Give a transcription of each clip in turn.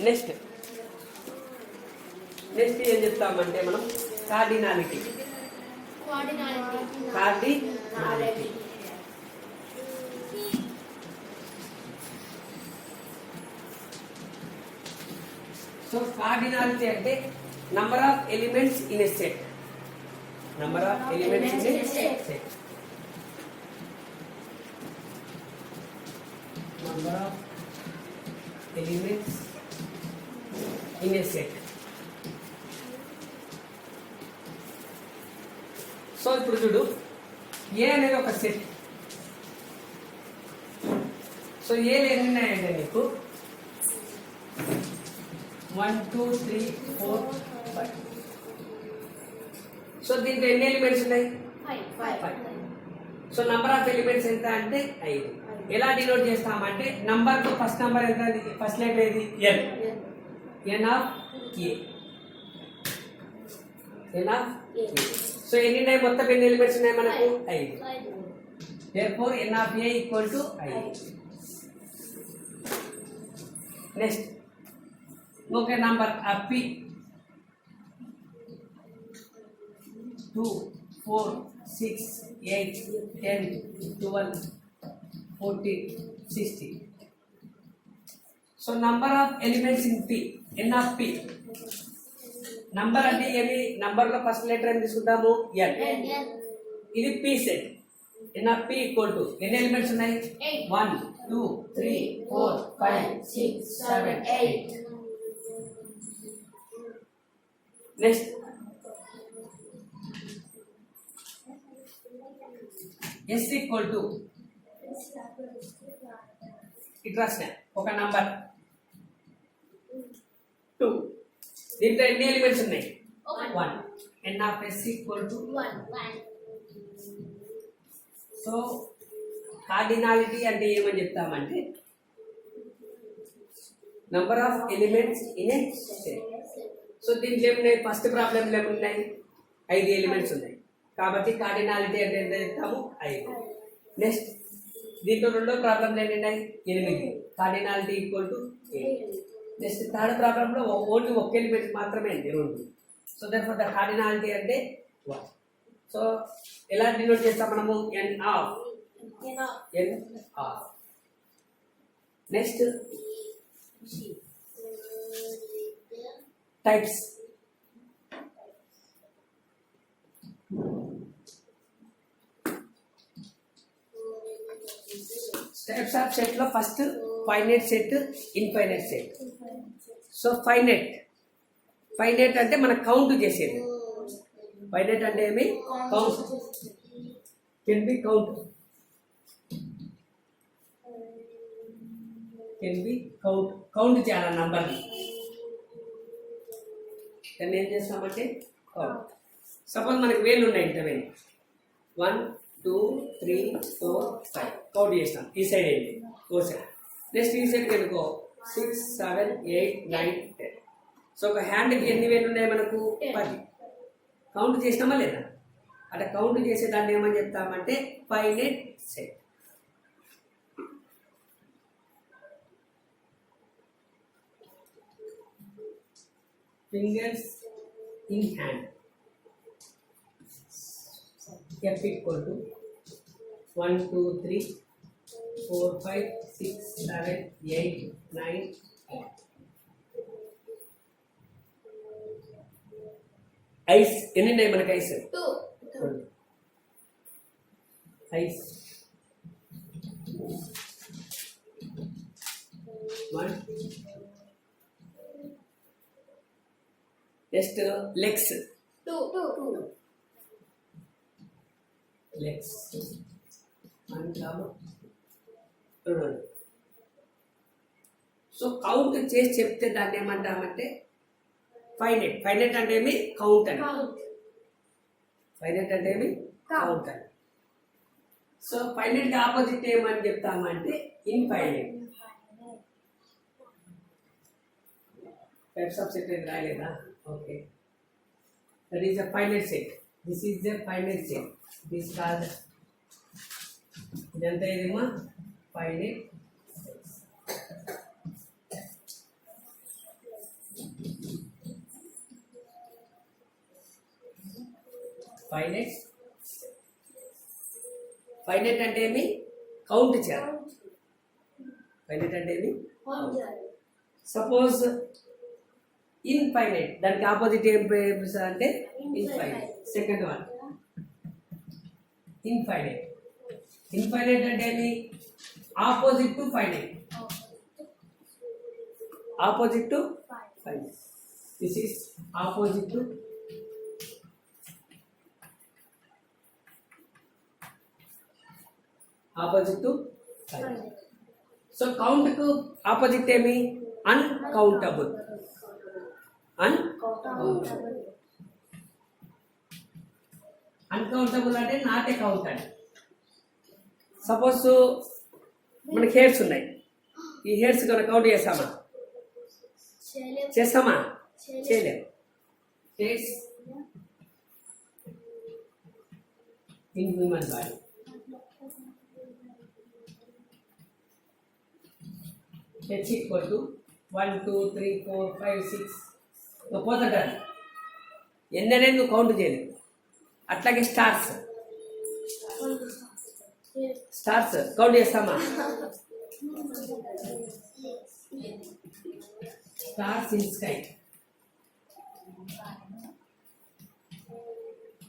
Next ఏం చెప్తామంటే మనం కార్డినాలిటీ. సో కార్డినాలిటీ అంటే number of elements in a set. Number of elements in a set. Number of elements in a set. So ఇప్పుడు చూడు, ఏ అనేది ఒక సెట్. సో ఏలు ఎన్ని ఉన్నాయంటే నీకు 1 2 3 4 5. సో దీంట్లో ఎన్ని ఎలిమెంట్స్ ఉన్నాయి? 5. సో నంబర్ ఆఫ్ ఎలిమెంట్స్ ఎంత అంటే 5. ఎలా డినోట్ చేస్తామంటే నంబర్ తో ఫస్ట్ నంబర్ ఎంత? ఫస్ట్ లెటర్ ఏది? n of a. సో ఎన్ని ఉన్నాయి? మొత్తం ఎన్ని ఎలిమెంట్స్ ఉన్నాయి మనకు? 5. therefore n of a equal to 5. Next ఇంకొక number p 2 4 6 8 10 12 14 16. So number of elements in p, n of p. Number అంటే ఏమి? నంబర్ లో ఫస్ట్ లెటర్ ఏం తీసుకుంటాము? n. ఇది p set. n of p equal to ఎన్ని ఎలిమెంట్స్ ఉన్నాయి? 1 2 3 4 5 6 7 8. Next s equal to ఇట్లా ఒక నంబర్ 2. దీంట్లో ఎన్ని ఎలిమెంట్స్ ఉన్నాయి? 1. n of s equal to 1. So cardinality అంటే ఏమని చెప్తామంటే number of elements in a set. So దీంట్లో ఏమున్నాయి? ఫస్ట్ ప్రాబ్లంలో ఏమున్నాయి? 5 ఎలిమెంట్స్ ఉన్నాయి కాబట్టి కార్డినాలిటీ అంటే ఎంత చెప్తాము? 5. నెక్స్ట్ దీంట్లో రెండో ప్రాబ్లంలో ఎన్ని ఉన్నాయి? 8. Cardinality equal to 8. Next third ప్రాబ్లంలో ఓన్లీ ఒక ఎలిమెంట్ మాత్రమే ఉంది, 2. సో దర్ఫోర్ ద కార్డినాలిటీ అంటే 1. సో ఎలా డినోట్ చేస్తాం మనము? n of. Next types. Types of set లో first finite set, infinite set. So finite అంటే మనం కౌంట్ చేసేది. ఫైనైట్ అంటే ఏమి? కౌంట్. కెన్ బి కౌంట్ చేయాలి నంబర్ని. దాన్ని ఏం చేస్తామంటే కౌంట్. సపోజ్ మనకి వేలు ఉన్నాయి, ఇంత వేలు 1 2 3 4 5 కౌంట్ చేస్తాం. ఈ సైడ్ ఏంటి? 4 సైడ్. నెక్స్ట్ ఈ సైడ్కి వెళ్ళుకో 6 7 8 9 10. సో ఒక హ్యాండ్కి ఎన్ని వేలు ఉన్నాయి మనకు? 10. కౌంట్ చేసినామా లేదా? అట్లా కౌంట్ చేసే దాన్ని ఏమని చెప్తామంటే finite set. Fingers in hand. f equal to 1 2 3 4 5 6 7 8 9 10. Ice ఎన్ని ఉన్నాయి మనకి? Ice 2. Ice 1. Next legs 2. Legs 1 2. So count చేసి చెప్తే దాన్ని ఏమంటామంటే ఫైనైట్ అంటే ఏమి? కౌంట్ అని. ఫైనైట్ అంటే ఏమి? కౌంట్ అని. సో ఫైనైట్ ఆపోజిట్ ఏమని చెప్తామంటే ఇన్ఫైనైట్. టైప్స్ ఆఫ్ సెట్ ఏం రాయలేదా? Okay. That is a finite set. This is a finite set. This is called ఇదంతా ఏదేమో finite sets. ఫైనైట్. ఫైనైట్ అంటే ఏమి? కౌంట్ చేయాలి. ఫైనైట్ అంటే ఏమి? సపోజ్ ఇన్ఫైనైట్, దానికి ఆపోజిట్ ఏం అంటే infinite. Second one infinite. Infinite అంటే ఏమి? Opposite to finite. Opposite to finite. This is opposite to finite. So count కు ఆపోజిట్ ఏమి? అన్కౌంటబుల్. అన్కౌంటబుల్ అంటే నాట్ ఏ కౌంట్ అని. సపోజ్ మనకి హెయిర్స్ ఉన్నాయి, ఈ హెయిర్స్ కనుక కౌంట్ చేస్తామా? చేయలేము. Hairs in human body. H equal to 1 2 3 4 5 6 నువ్వు పోతుంటారు. ఎన్ని అనేది నువ్వు కౌంట్ చేయలేవు. అట్లాగే స్టార్స్ కౌంట్ చేస్తామా? Stars in sky.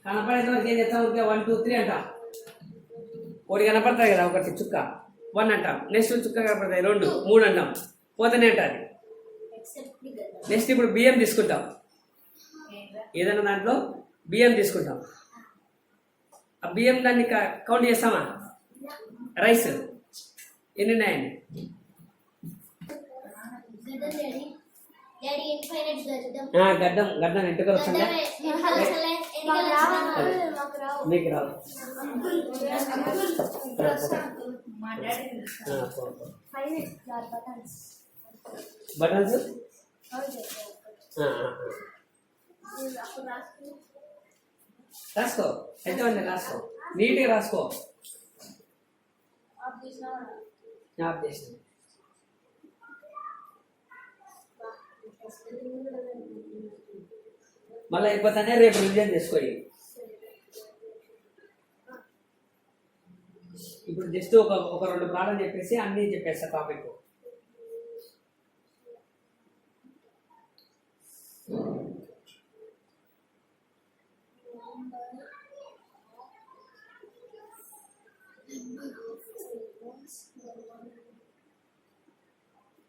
కనపడేంత వరకు ఏం చేస్తాం? ఊరికే 1 2 3 అంటాం. ఒకటి కనపడతాయి కదా, ఒకటి చుక్క 1 అంటాం. నెక్స్ట్ చుక్క కనపడతాయి 2 3 అంటాం. పోతూనే ఉంటుంది. నెక్స్ట్ ఇప్పుడు బియ్యం తీసుకుంటాం. ఏదైనా దాంట్లో బియ్యం తీసుకుంటాం. ఆ బియ్యం దాన్ని కౌంట్ చేస్తామా? రైస్ ఎన్ని ఉన్నాయండి? గడ్డం ఎంటుకలు వస్తుందా? మీకు రావు. బటన్స్ రాసుకో. అయితే రాసుకో, నీట్గా రాసుకో. ఆఫ్ చేసిన మళ్ళీ అయిపోతానే రేపు రివిజన్ చేసుకోయి. ఇప్పుడు జస్ట్ ఒక 2 ప్రాబ్లం చెప్పేసి అన్నీ చెప్పేస్తా టాపిక్.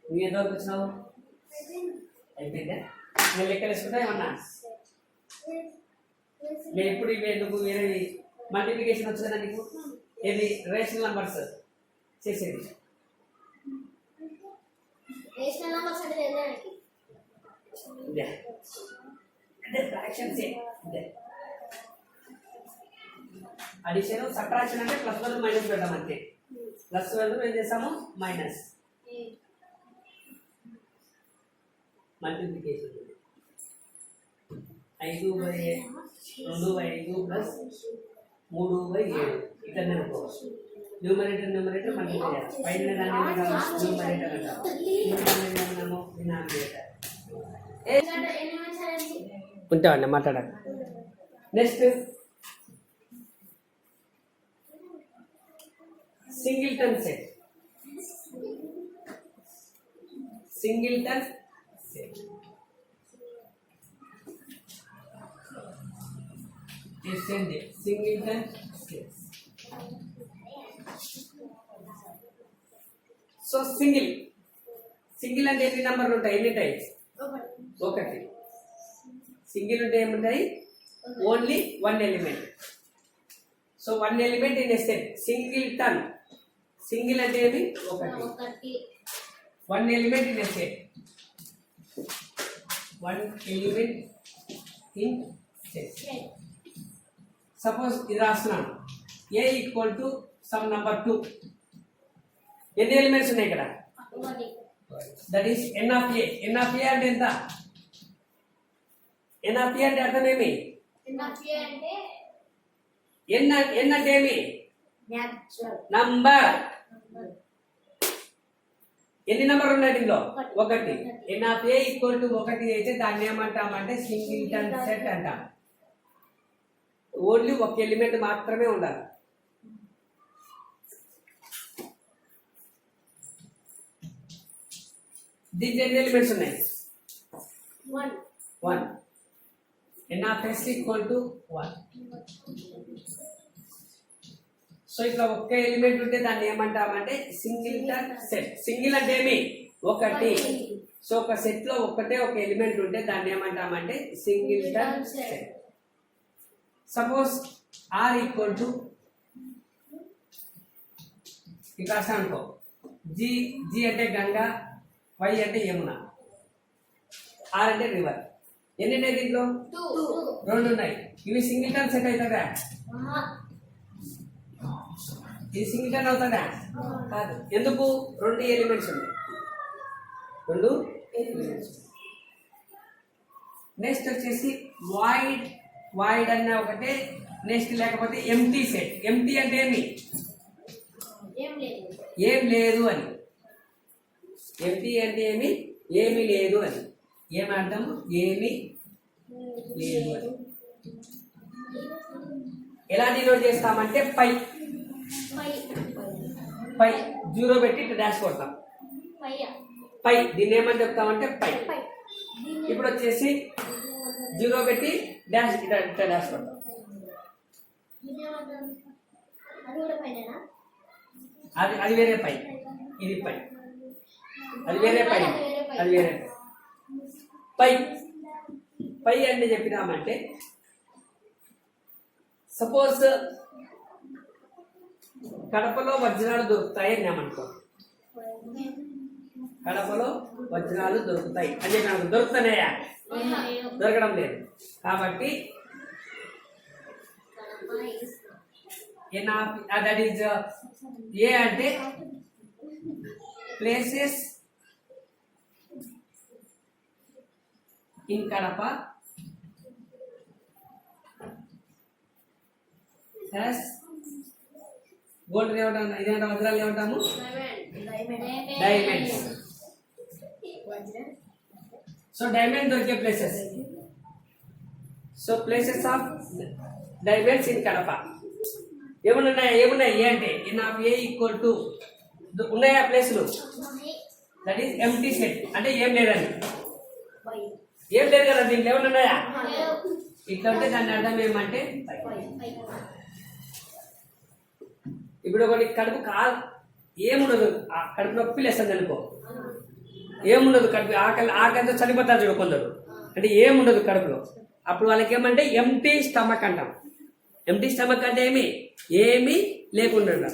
నువ్వు ఏదో వచ్చినావు అయిపోయిందా? నేను లెక్కలు వేసుకుంటా ఏమన్నా? నేను ఎప్పుడు ఇవి ఎందుకు వేరే మల్టిప్లికేషన్ వచ్చిందా నీకు? ఏది రేషనల్ నంబర్స్ చేసేది? అంటే ఫ్రాక్షన్స్. అడిషన్ సబ్ట్రాక్షన్ అంటే +1 మైనస్ పెడతాం అంతే. +1 ఏం చేస్తాము? మైనస్. మల్టిప్లికేషన్ 5/2/5 + 3/7 ఇట్లా అనుకోవచ్చు. న్యూమరేటర్ మల్టిప్లై చేస్తాం. పైన దాన్ని న్యూమరేటర్ అంటాం. డినామినేటర్ ఉంటామండి మాట్లాడాలి. Next singleton set. Singleton set singleton set. So single అంటే ఎన్ని నెంబర్లు ఉంటాయి? ఎన్ని టైప్స్? 1. సింగిల్ ఉంటే ఏముంటాయి? Only 1 element. So 1 element in a set. Singleton. Single అంటే ఏమి? 1. 1 element in a set. 1 element in set. Suppose ఇది రాస్తున్నాను. A equal to some number 2. ఎన్ని ఎలిమెంట్స్ ఉన్నాయి ఇక్కడ? That is n of A. n of A అంటే ఎంత? n of A అంటే అర్థం ఏమి? n అంటే ఏమి? నంబర్. ఎన్ని నంబర్లు ఉన్నాయి దీనిలో? 1. n of A equal to 1 అయితే దాన్ని ఏమంటామంటే సింగిల్టన్ సెట్ అంటాం. ఓన్లీ ఒక ఎలిమెంట్ మాత్రమే ఉండాలి. దీంట్లో ఎన్ని ఎలిమెంట్స్ ఉన్నాయి? 1. n of s equal to 1. So ఇట్లా ఒక్క ఎలిమెంట్ ఉంటే దాన్ని ఏమంటామంటే సింగిల్టన్ సెట్. సింగిల్ అంటే ఏమి? ఒకటి. సో ఒక సెట్ లో ఒకటే ఒక ఎలిమెంట్ ఉంటే దాన్ని ఏమంటామంటే singleton set. Suppose R equal to ఇక్కడ అనుకో, జి అంటే గంగా, వై అంటే యమున, ఆర్ అంటే రివర్. ఎన్ని ఉన్నాయి దీంట్లో? 2 ఉన్నాయి. ఇవి సింగిల్టన్ సెట్ అవుతుందా? ఇది సింగిల్టన్ అవుతుందా? కాదు. ఎందుకు? 2 ఎలిమెంట్స్ ఉన్నాయి. 2 ఎలిమెంట్స్. నెక్స్ట్ వచ్చేసి వాయిడ్ అన్న ఒకటే. నెక్స్ట్ లేకపోతే ఎంటీ సెట్. ఎంటీ అంటే ఏమి? ఏం లేదు అని. ఎంటీ అంటే ఏమి? ఏమి లేదు అని. ఏమంటాము? ఏమి లేదు అని. ఎలా డినోట్ చేస్తామంటే పై 0 పెట్టి ఇట్లా డాష్ కొడతాం. పై దీన్ని ఏమని చెప్తామంటే పై. ఇప్పుడు వచ్చేసి 0 పెట్టి డాష్ ఇట్లా డాష్ కొడతాం. అది వేరే పై, ఇది పై. అది వేరే పై, అది వేరే పై. పై అంటే చెప్పినామంటే సపోజ్ కడపలో వజ్రాలు దొరుకుతాయి అని ఏమనుకో. కడపలో వజ్రాలు దొరుకుతాయి అని చెప్పిన దొరుకుతున్నాయా? దొరకడం లేదు. కాబట్టి దట్ ఈజ్ ఏ అంటే ప్లేసెస్ ఇన్ కడప గోల్డ్ ఏమంటాము? ఇదేమంటాం? వజ్రాలు ఏమంటాము? డైమండ్స్. సో డైమండ్ దొరికే places. So places of diamonds in Kadapa ఏమున్నాయి? ఏ అంటే ఎన్ ఆఫ్ ఏ ఈక్వల్ టు ఉన్నాయా ప్లేసులు? That is empty set. అంటే ఏం లేదని. ఏం లేదు కదా దీంట్లో. ఏమన్నా ఉన్నాయా? ఇట్లా ఉంటే దాని అర్థం ఏమంటే ఇప్పుడు ఒకటి కడుపు ఏముండదు, కడుపు నొప్పి లేస్తుంది అనుకో. ఏముండదు కడుపు, ఆకలితో చనిపోతారు చూడు కొందరు. అంటే ఏముండదు కడుపులో. అప్పుడు వాళ్ళకి ఏమంటే ఎంటీ స్టమక్ అంటాం. ఎంటీ స్టమక్ అంటే ఏమి లేకుండా.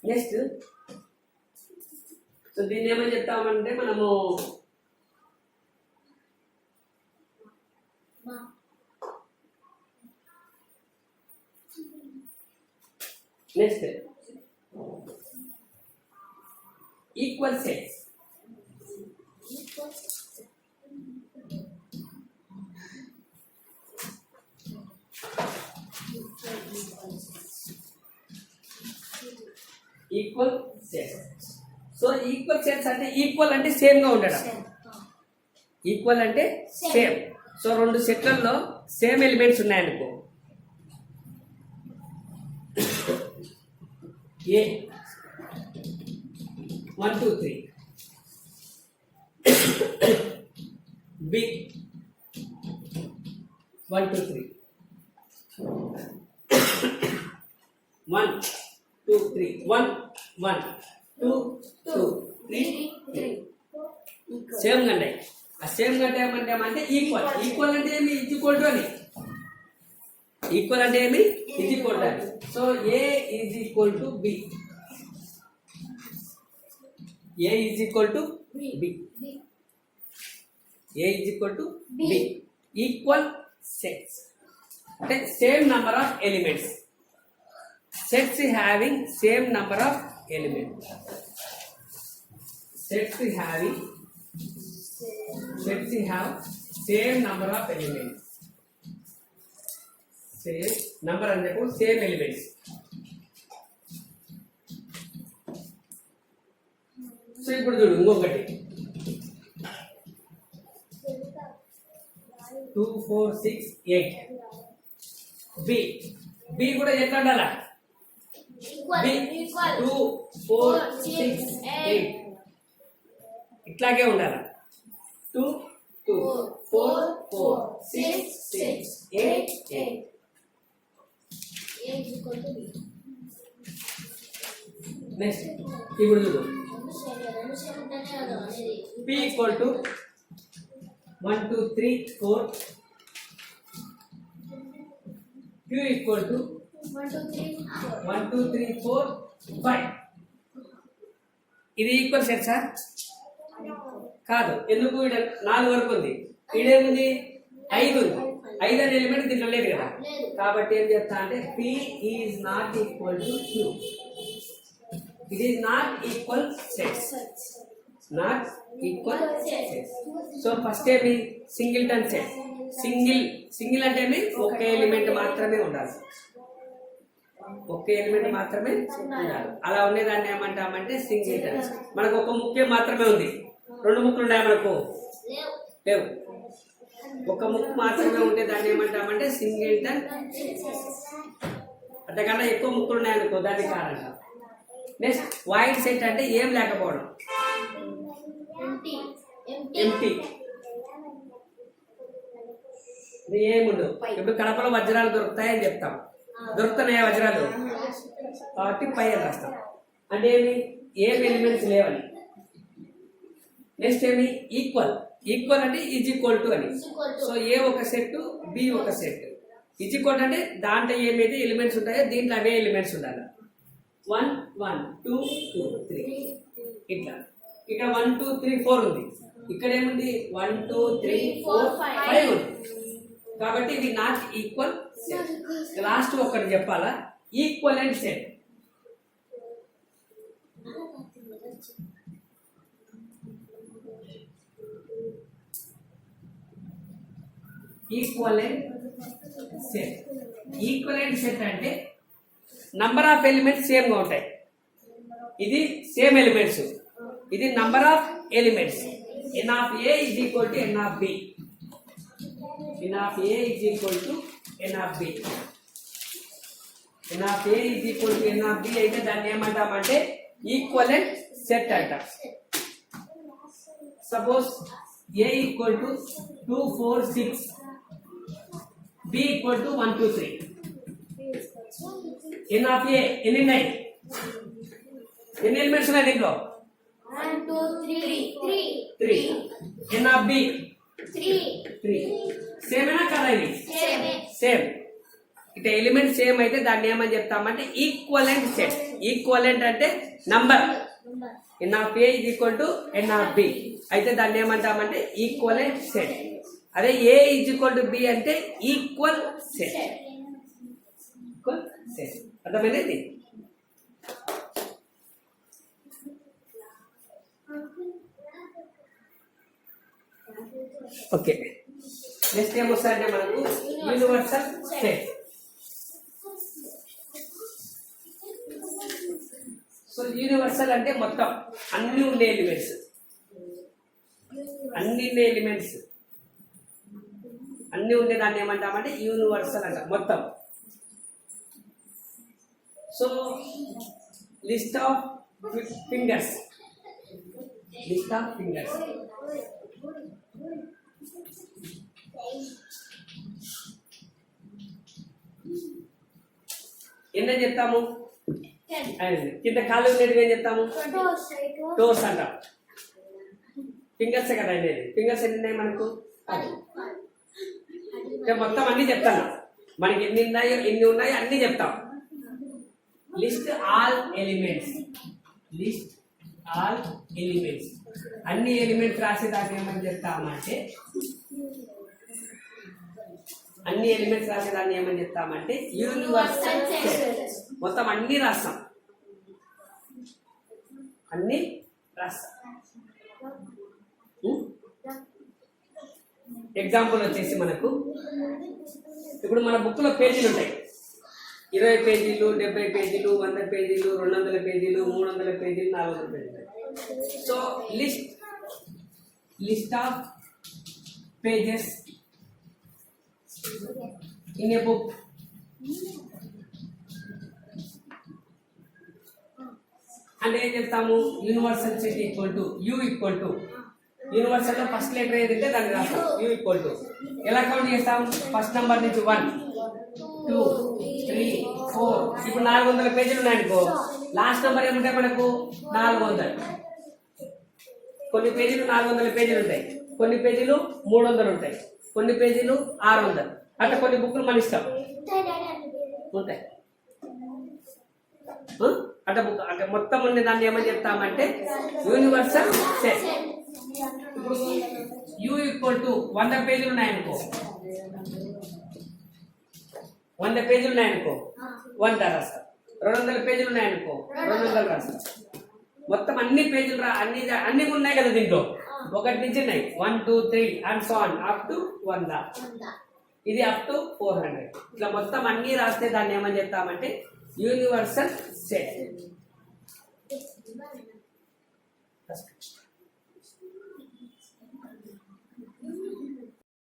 నెక్స్ట్ సో దీన్ని ఏమని చెప్తామంటే మనము next equal sets. Equal sets. So equal sets అంటే ఈక్వల్ అంటే సేమ్ గా ఉండడం. ఈక్వల్ అంటే సేమ్. సో 2 సెట్లలో సేమ్ ఎలిమెంట్స్ ఉన్నాయనుకో. A 1 2 3, B 1 2 3, 1 2 3, 1 1 2 2 3 3. సేమ్ గా ఉన్నాయి. ఆ సేమ్ గా ఏమంటే ఈక్వల్. ఈక్వల్ అంటే ఏమి? ఈజ్ ఈక్వల్ టు అని. ఈక్వల్ అంటే ఏమి? ఈజ్ ఈక్వల్ టు అని. So A is equal to B. A is equal to B. A is equal to B. Equal sets అంటే same number of elements. Sets having same number of elements. Sets have same number of elements. Same number and same elements. So so ఇప్పుడు చూడు ఇంకొకటి 2 4 6 8 B B కూడా ఎట్లా ఉండాలా B 2 4 6 8 ఇట్లాగే ఉండాలా 2 2 4 4 6 6 8 8 next ఇప్పుడు చూడు p equal to 1 2 3 4 q equal to 1 2 3 4 5 ఇది ఈక్వల్ సెట్ సార్ కాదు ఎందుకు ఇక్కడ 4 వరకు ఉంది ఇదేముంది 5 ఉంది 5 అనే ఎలిమెంట్ దీంట్లో లేదు కదా కాబట్టి ఏం చెప్తా అంటే p is not equal to q it is not equal sets not equal sets so first ఏమి సింగిల్టన్ సెట్ సింగిల్ అంటే ఏమి ఒకే ఎలిమెంట్ మాత్రమే ఉండాలి ఒకే ఎలిమెంట్ మాత్రమే ఉండాలి అలా ఉండేదాన్ని ఏమంటామంటే సింగిల్టన్ మనకు ఒక ముక్కే మాత్రమే ఉంది 2 ముక్కలు ఉన్నాయి మనకు లేవు ఒక ముక్కు మాత్రమే ఉంటే దాన్ని ఏమంటామంటే సింగిల్టన్ అంతకన్నా ఎక్కువ ముక్కలు ఉన్నాయనుకో దాన్ని కారణం నెక్స్ట్ వైడ్ సెట్ అంటే ఏం లేకపోవడం ఎంటీ ఏముండవు ఇప్పుడు కడపలో వజ్రాలు దొరుకుతాయని చెప్తాం దొరుకుతున్నాయా వజ్రాలు కాబట్టి పై అని రాస్తాం అంటే ఏం ఎలిమెంట్స్ లేవని నెక్స్ట్ ఈక్వల్ అంటే ఈజ్ ఈక్వల్ టు అని సో ఏ ఒక సెట్ బి ఒక సెట్ ఈజ్ ఈక్వల్ అంటే దాంట్లో ఏమైతే ఎలిమెంట్స్ ఉంటాయో దీంట్లో అవే ఎలిమెంట్స్ ఉండాలి 1 1 2 2 3 ఇట్లా ఇక్కడ 1 2 3 4 ఉంది ఇక్కడ ఏముంది 1 2 3 4 5 ఉంది కాబట్టి ఇది నాట్ ఈక్వల్ సెట్ లాస్ట్ ఒకటి చెప్పాలా ఈక్వలెంట్ సెట్ ఈక్వలెంట్ సెట్ అంటే నంబర్ ఆఫ్ ఎలిమెంట్స్ సేమ్ గా ఉంటాయి ఇది సేమ్ ఎలిమెంట్స్ ఇది number of elements n of a is equal to n of b n of a is equal to n of b n of a is equal to n of b అయితే దాన్ని ఏమంటామంటే equivalent set అంటాం suppose a equal to 2 4 6 b equal to 1 2 3 n of a ఎన్ని ఉన్నాయి ఎన్ని elements ఉన్నాయి దీంట్లో 1 2 3 n of b 3 సేమేనా కదా ఇది సేమ్ ఇట ఎలిమెంట్ సేమ్ అయితే దాన్ని ఏమని చెప్తామంటే ఈక్వలెంట్ సెట్ ఈక్వలెంట్ అంటే number n of a is equal to n of b అయితే దాన్ని ఏమంటామంటే ఈక్వలెంట్ సెట్ అదే a is equal to b అంటే ఈక్వల్ సెట్ ఈక్వల్ సెట్ అర్థమైంది ఓకే నెక్స్ట్ ఏమొస్తాయంటే మనకు యూనివర్సల్ సెట్ సో యూనివర్సల్ అంటే మొత్తం అన్ని ఉండే ఎలిమెంట్స్ అన్ని ఉండే దాన్ని ఏమంటామంటే యూనివర్సల్ అంట మొత్తం సో లిస్ట్ ఆఫ్ ఫింగర్స్ ఎన్న చెప్తాము కింద కాళ్ళు ఉండేది ఏం చెప్తాము టోస్ అంటాం ఫింగర్స్ కదా అనేది ఫింగర్స్ ఎన్ని ఉన్నాయి మనకు మొత్తం అన్ని చెప్తాను మనకి ఎన్ని ఉన్నాయో అన్ని చెప్తాం లిస్ట్ ఆల్ ఎలిమెంట్స్ అన్ని ఎలిమెంట్స్ రాసేదాన్ని ఏమని చెప్తామంటే యూనివర్సల్ సెట్ మొత్తం అన్ని రాస్తాం ఎగ్జాంపుల్ వచ్చేసి మనకు ఇప్పుడు మన బుక్ లో పేజీలు ఉంటాయి 20 పేజీలు 70 పేజీలు 100 పేజీలు 200 పేజీలు 300 పేజీలు 400 పేజీలు so list of pages in a book అంటే ఏం చెప్తాము universal set equal to you equal to universal లో ఫస్ట్ లెటర్ ఏదంటే దాన్ని రాస్తాం యూ ఈక్వల్ టు ఎలా కౌంట్ చేస్తాం ఫస్ట్ నెంబర్ నుంచి 1 2 3 4 ఇప్పుడు 400 పేజీలు ఉన్నాయనుకో లాస్ట్ నెంబర్ ఏముంటాయి మనకు 400 కొన్ని పేజీలు 400 పేజీలు ఉంటాయి కొన్ని పేజీలు 300 ఉంటాయి కొన్ని పేజీలు 600 అట్లా కొన్ని బుక్లు మన ఇష్టం ఉంటాయి అట్లా బుక్ అంటే మొత్తం ఉండే దాన్ని ఏమని చెప్తామంటే యూనివర్సల్ సెట్ ఇప్పుడు యూ ఈక్వల్ టు 100 పేజీలు ఉన్నాయనుకో 100 పేజీలు ఉన్నాయనుకో 100 రాస్తాం 200 పేజీలు ఉన్నాయనుకో 200 రాస్తాం మొత్తం అన్ని పేజీలు అన్ని ఉన్నాయి కదా దీంట్లో ఒకటి నుంచి ఉన్నాయి 1 2 3 and so on up to 100 ఇది అప్ టు 400 ఇట్లా మొత్తం అన్ని రాస్తే దాన్ని ఏమని చెప్తామంటే యూనివర్సల్ సెట్